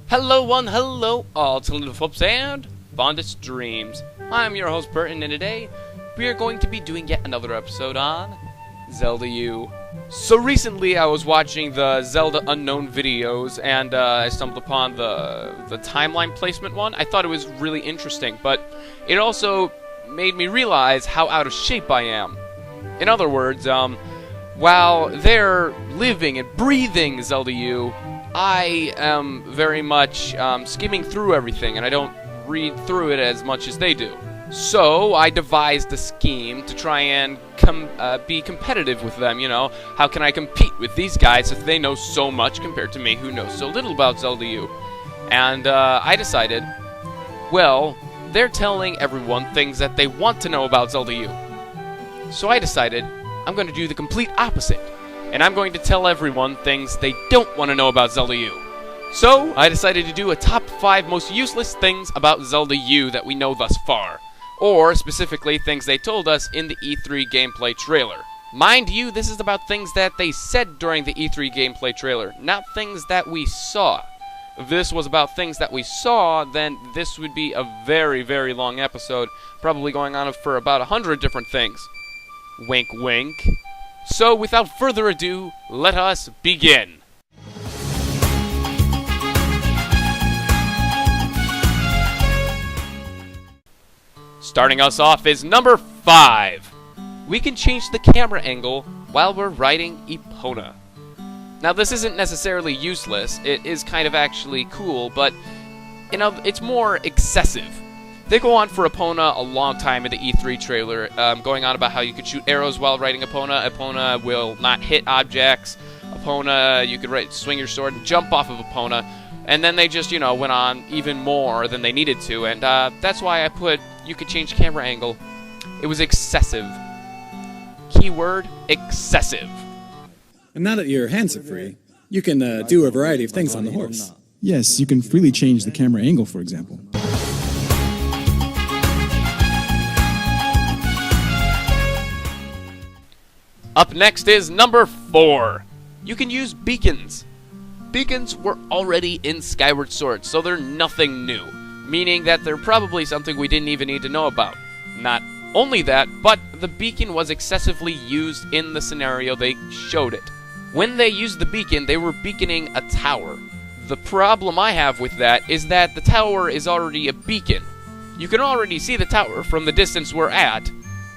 Hello one, hello all to Little Flips and Fondest Dreams. I'm your host Burton, and today we are going to be doing yet another episode on Zelda U. So recently I was watching the Zelda Unknown videos, and I stumbled upon the timeline placement one. I thought it was really interesting, but it also made me realize how out of shape I am. In other words, while they're living and breathing Zelda U, I am very much skimming through everything, and I don't read through it as much as they do. So I devised a scheme to try and be competitive with them, you know. How can I compete with these guys if they know so much compared to me who knows so little about Zelda U? And I decided, well, they're telling everyone things that they want to know about Zelda U. So I decided I'm going to do the complete opposite. And I'm going to tell everyone things they don't want to know about Zelda U. So, I decided to do a top 5 most useless things about Zelda U that we know thus far. Or, specifically, things they told us in the E3 gameplay trailer. Mind you, this is about things that they said during the E3 gameplay trailer, not things that we saw. If this was about things that we saw, then this would be a very, very long episode, probably going on for about 100 different things. Wink, wink. So, without further ado, let us begin. Starting us off is number 5. We can change the camera angle while we're riding Epona. Now, this isn't necessarily useless. It is kind of actually cool, but it's more excessive. They go on for Epona a long time in the E3 trailer, going on about how you could shoot arrows while riding Epona. Epona will not hit objects. Epona, you could swing your sword and jump off of Epona. And then they just, went on even more than they needed to. And that's why I put, you could change camera angle. It was excessive. Keyword, excessive. And now that your hands are free, you can do a variety of things on the horse. Yes, you can freely change the camera angle, for example. Up next is number 4. You can use beacons. Beacons were already in Skyward Sword, so they're nothing new, meaning that they're probably something we didn't even need to know about. Not only that, but the beacon was excessively used in the scenario they showed it. When they used the beacon, they were beaconing a tower. The problem I have with that is that the tower is already a beacon. You can already see the tower from the distance we're at,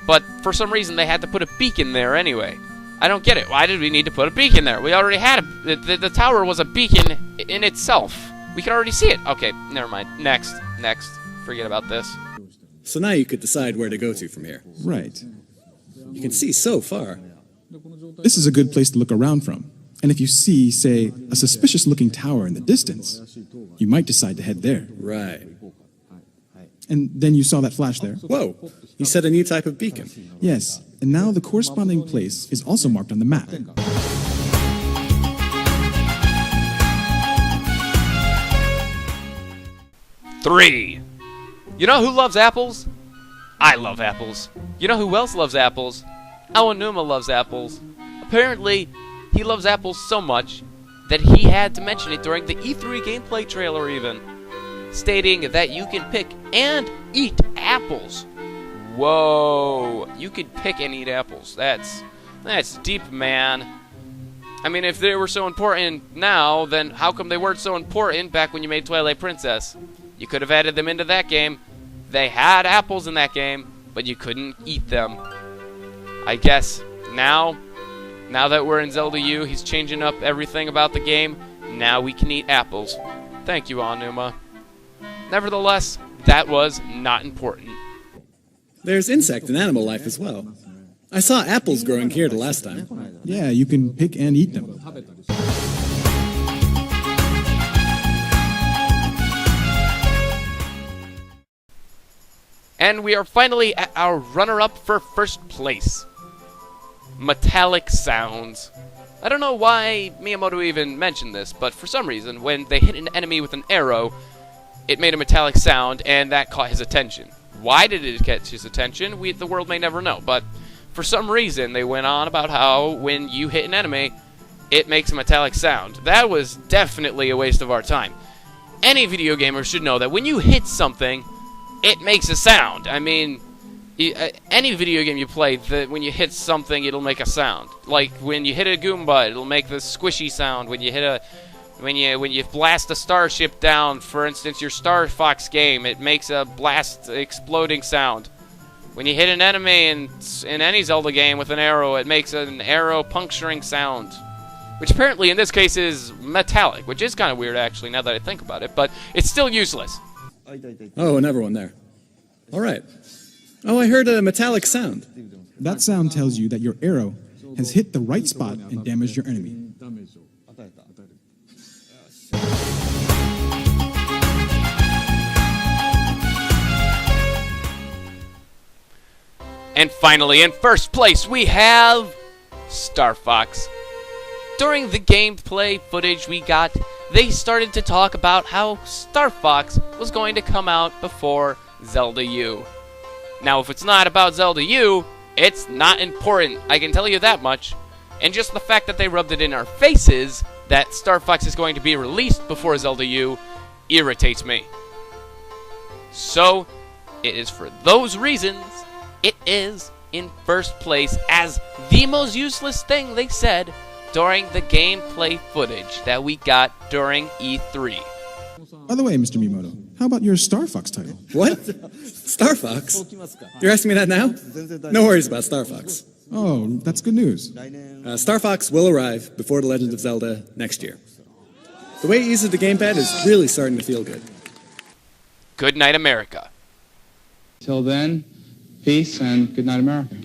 but for some reason they had to put a beacon there anyway. I don't get it. Why did we need to put a beacon there? We already had the tower was a beacon in itself. We could already see it. Okay, never mind. Next. Forget about this. So now you could decide where to go to from here. Right. You can see so far. This is a good place to look around from. And if you see, say, a suspicious-looking tower in the distance, you might decide to head there. Right. And then you saw that flash there? Whoa! You set a new type of beacon. Yes, and now the corresponding place is also marked on the map. Three. You know who loves apples? I love apples. You know who else loves apples? Aonuma loves apples. Apparently, he loves apples so much that he had to mention it during the E3 gameplay trailer even, stating that you can pick and eat apples. Whoa, you could pick and eat apples. That's deep, man. I mean, if they were so important now, then how come they weren't so important back when you made Twilight Princess? You could have added them into that game. They had apples in that game, but you couldn't eat them. I guess now that we're in Zelda U, he's changing up everything about the game. Now we can eat apples. Thank you, Aonuma. Nevertheless, that was not important. There's insect and animal life as well. I saw apples growing here the last time. Yeah, you can pick and eat them. And we are finally at our runner-up for first place. Metallic sounds. I don't know why Miyamoto even mentioned this, but for some reason, when they hit an enemy with an arrow, it made a metallic sound, and that caught his attention. Why did it catch his attention? The world may never know, but for some reason, they went on about how when you hit an enemy, it makes a metallic sound. That was definitely a waste of our time. any video gamer should know that when you hit something, it makes a sound. I mean, any video game you play, when you hit something, it'll make a sound. Like when you hit a Goomba, it'll make the squishy sound. When you blast a starship down, for instance, your Star Fox game, it makes a blast exploding sound. When you hit an enemy in any Zelda game with an arrow, it makes an arrow puncturing sound. Which apparently in this case is metallic, which is kind of weird actually now that I think about it, but it's still useless. Oh, and everyone there. All right. Oh, I heard a metallic sound. That sound tells you that your arrow has hit the right spot and damaged your enemy. And finally, in first place, we have Star Fox. During the gameplay footage we got, they started to talk about how Star Fox was going to come out before Zelda U. Now, if it's not about Zelda U, it's not important, I can tell you that much. And just the fact that they rubbed it in our faces that Star Fox is going to be released before Zelda U irritates me. So, it is for those reasons, it is in first place as the most useless thing they said during the gameplay footage that we got during E3. By the way, Mr. Miyamoto, how about your Star Fox title? What? Star Fox? You're asking me that now? No worries about Star Fox. Oh, that's good news. Star Fox will arrive before The Legend of Zelda next year. The way it uses the gamepad is really starting to feel good. Good night, America. Till then, peace and good night, America.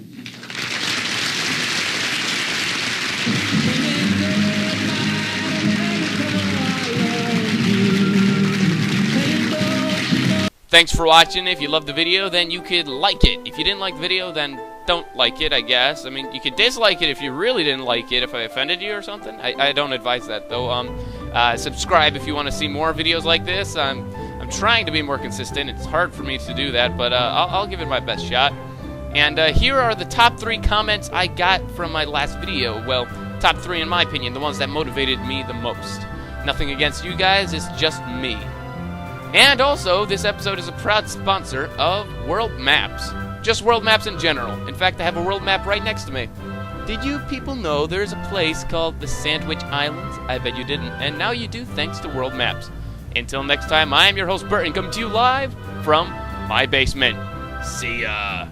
Thanks for watching. If you loved the video, then you could like it. If you didn't like the video, then don't like it, I guess. I mean, you could dislike it if you really didn't like it, if I offended you or something. I don't advise that, though. Subscribe if you want to see more videos like this. I'm trying to be more consistent. It's hard for me to do that, but I'll give it my best shot. And here are the top 3 comments I got from my last video. Well, top 3 in my opinion, the ones that motivated me the most. Nothing against you guys, it's just me. And also, this episode is a proud sponsor of World Maps. Just World Maps in general. In fact, I have a world map right next to me. Did you people know there's a place called the Sandwich Islands? I bet you didn't, and now you do thanks to World Maps. Until next time, I am your host Burton, coming to you live from my basement. See ya!